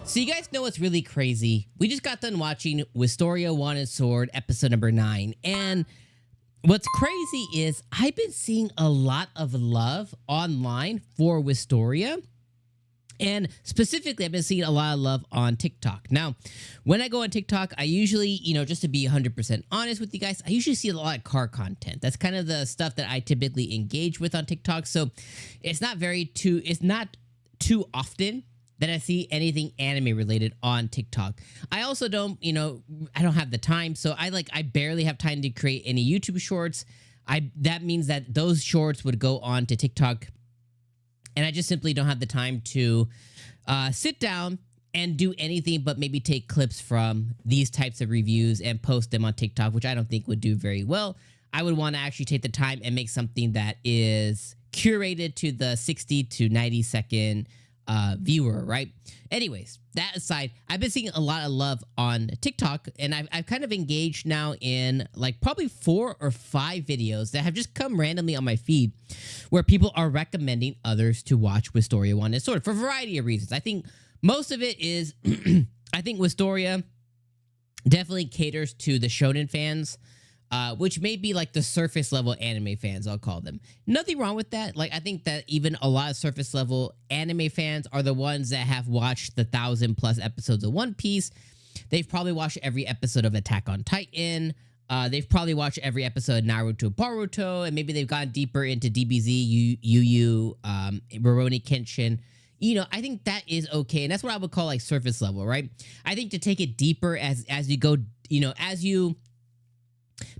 So you guys know what's really crazy? We just got done watching Wistoria Wanted Sword episode number 9, and what's crazy is I've been seeing a lot of love online for Wistoria, and specifically I've been seeing a lot of love on TikTok. Now, when I go on TikTok, I usually, just to be 100% honest with you guys, I usually see a lot of car content. That's kind of the stuff that I typically engage with on TikTok, so it's not too often that I see anything anime related on TikTok. I also don't, I don't have the time, so I barely have time to create any YouTube shorts. That means that those shorts would go on to TikTok, and I just simply don't have the time to sit down and do anything but maybe take clips from these types of reviews and post them on TikTok, which I don't think would do very well. I would want to actually take the time and make something that is curated to the 60 to 90 second viewer, right? Anyways, that aside, I've been seeing a lot of love on TikTok, and I've kind of engaged now in probably 4 or 5 videos that have just come randomly on my feed where people are recommending others to watch Wistoria Wanted Sword for a variety of reasons. I think most of it is I think Wistoria definitely caters to the shonen fans, which may be the surface level anime fans, I'll call them. Nothing wrong with that. I think that even a lot of surface level anime fans are the ones that have watched the 1,000+ episodes of One Piece. They've probably watched every episode of Attack on Titan. They've probably watched every episode of Naruto Boruto, and maybe they've gone deeper into DBZ, Yu, Rurouni Kenshin. I think that is okay, and that's what I would call surface level, right? I think to take it deeper as you go, as you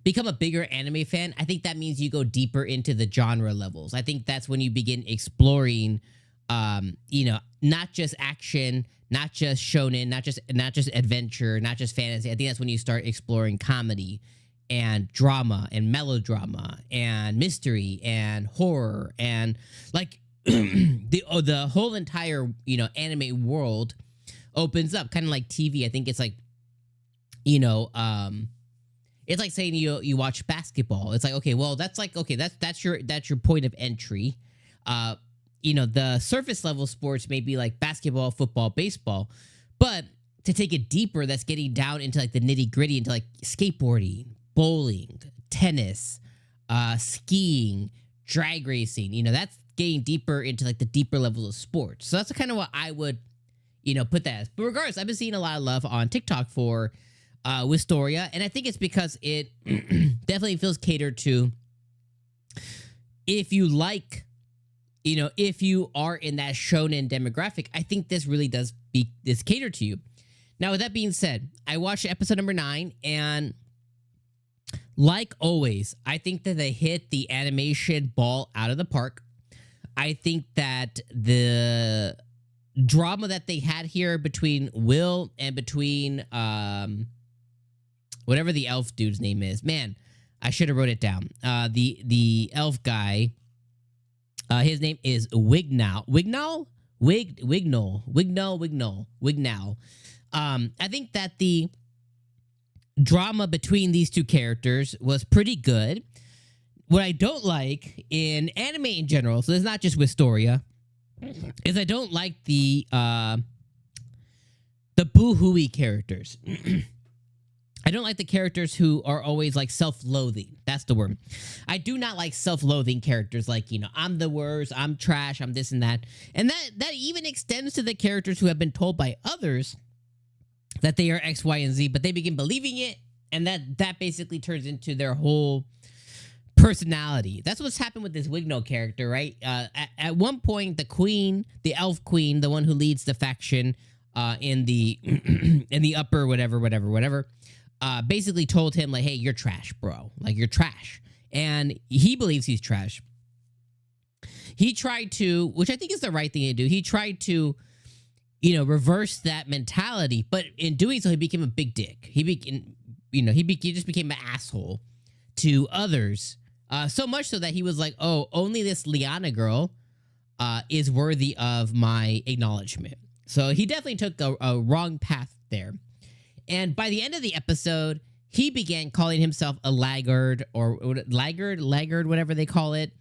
become a bigger anime fan, I think that means you go deeper into the genre levels. I think that's when you begin exploring, not just action, not just shonen, not just adventure, not just fantasy. I think that's when you start exploring comedy and drama and melodrama and mystery and horror and the whole entire anime world opens up, kind of like TV. I think it's it's like saying you watch basketball. It's okay, well, that's your point of entry. The surface level sports may be like basketball, football, baseball, but to take it deeper, that's getting down into the nitty gritty, into skateboarding, bowling, tennis, skiing, drag racing. That's getting deeper into the deeper levels of sports. So that's kind of what I would, put that as. But regardless, I've been seeing a lot of love on TikTok for Wistoria, and I think it's because it definitely feels catered to if you if you are in that shonen demographic. I think this really does this cater to you. Now, with that being said, I watched episode number 9, and like always, I think that they hit the animation ball out of the park. I think that the drama that they had here between Will and between whatever the elf dude's name is. Man, I should have wrote it down. The elf guy, his name is Wignall. I think that the drama between these two characters was pretty good. What I don't like in anime in general, so it's not just Wistoria, is I don't like the boo-hooey characters. I don't like the characters who are always self-loathing. That's the word. I do not like self-loathing characters I'm the worst, I'm trash, I'm this and that. And that even extends to the characters who have been told by others that they are X, Y, and Z, but they begin believing it, and that basically turns into their whole personality. That's what's happened with this Wignall character, right? At one point, the queen, the elf queen, the one who leads the faction in the upper whatever, basically told him hey, you're trash, bro. You're trash. And he believes he's trash. He tried to, which I think is the right thing to do, he tried to, reverse that mentality, but in doing so, he became a big dick. He just became an asshole to others So much so that he was like, oh, only this Liana girl is worthy of my acknowledgement. So he definitely took a wrong path there. And by the end of the episode, he began calling himself a laggard, or laggard, whatever they call it,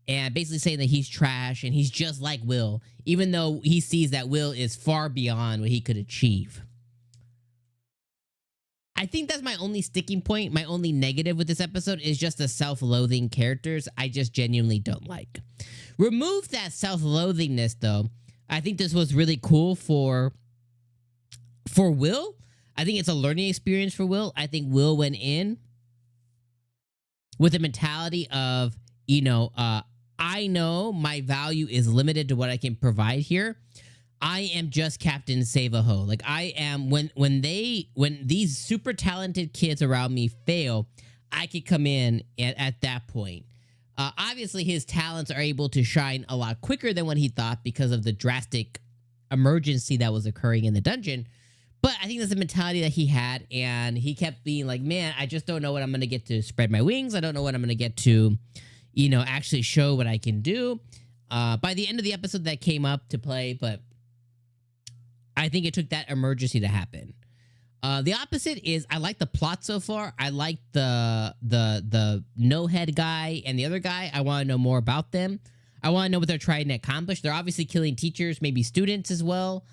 and basically saying that he's trash and he's just like Will, even though he sees that Will is far beyond what he could achieve. I think that's my only sticking point. My only negative with this episode is just the self-loathing characters I just genuinely don't like. Remove that self-loathingness, though. I think this was really cool for Will. I think it's a learning experience for Will. I think Will went in with a mentality of, I know my value is limited to what I can provide here. I am just Captain 𝐒𝐲𝐽. Like, I am, when these super talented kids around me fail, I could come in at that point. Obviously, his talents are able to shine a lot quicker than what he thought because of the drastic emergency that was occurring in the dungeon. But I think that's the mentality that he had, and he kept being like, man, I just don't know what I'm going to get to spread my wings. I don't know what I'm going to get to, actually show what I can do. By the end of the episode, that came up to play, but I think it took that emergency to happen. The opposite is I like the plot so far. I like the no head guy and the other guy. I want to know more about them. I want to know what they're trying to accomplish. They're obviously killing teachers, maybe students as well.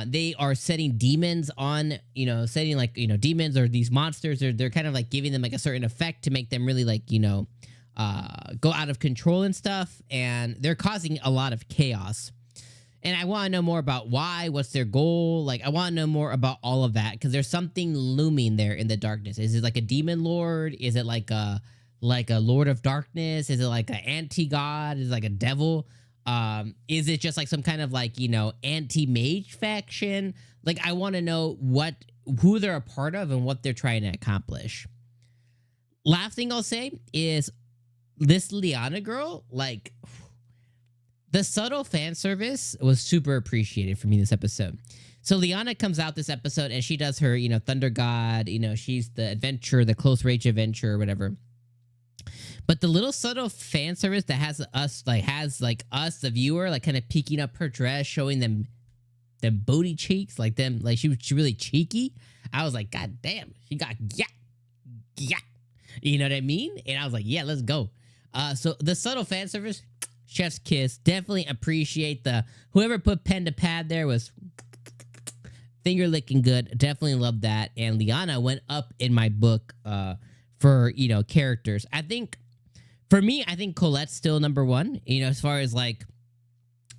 They are setting demons on, demons or these monsters. They're kind of like giving them like a certain effect to make them really like, go out of control and stuff. And they're causing a lot of chaos. And I want to know more about why, what's their goal. Like, I want to know more about all of that because there's something looming there in the darkness. Is it like a demon lord? Is it like a lord of darkness? Is it like an anti-god? Is it like a devil? Is it just like some kind of like, anti-mage faction? Like, I want to know who they're a part of and what they're trying to accomplish. Last thing I'll say is this Liana girl, like, the subtle fan service was super appreciated for me this episode. So Liana comes out this episode and she does her, Thunder God, she's the adventurer, the close range adventurer or whatever. But the little subtle fan service that has us, the viewer, like kind of peeking up her dress, showing them booty cheeks, like she was really cheeky. I was like, God damn, she got yeah. You know what I mean? And I was like, yeah, let's go. So the subtle fan service, chef's kiss. Definitely appreciate whoever put pen to pad there was finger licking good. Definitely love that. And Liana went up in my book for, characters. I think, for me, I think Colette's still number one, as far as like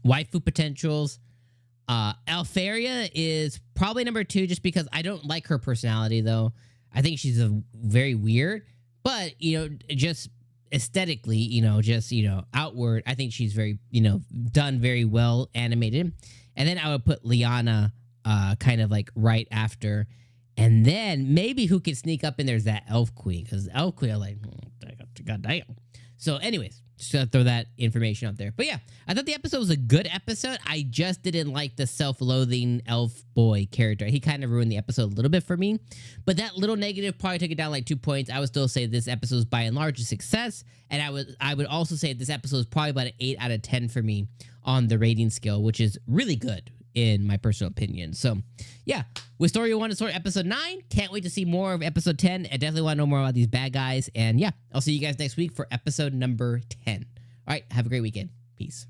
waifu potentials. Alfaria is probably number two just because I don't like her personality though. I think she's very weird, but, just aesthetically, outward, I think she's very, done very well animated. And then I would put Liana kind of like right after. And then maybe who could sneak up in there is that Elf Queen, because Elf Queen, I'm like, God damn. So anyways, just gotta throw that information out there. But yeah, I thought the episode was a good episode. I just didn't like the self-loathing elf boy character. He kind of ruined the episode a little bit for me. But that little negative probably took it down like 2 points. I would still say this episode is by and large a success. And I would also say this episode is probably about an 8 out of 10 for me on the rating scale, which is really good in my personal opinion. So yeah, Wistoria Wanted Sword episode 9. Can't wait to see more of episode 10. I definitely want to know more about these bad guys. And yeah, I'll see you guys next week for episode number 10. All right, have a great weekend. Peace.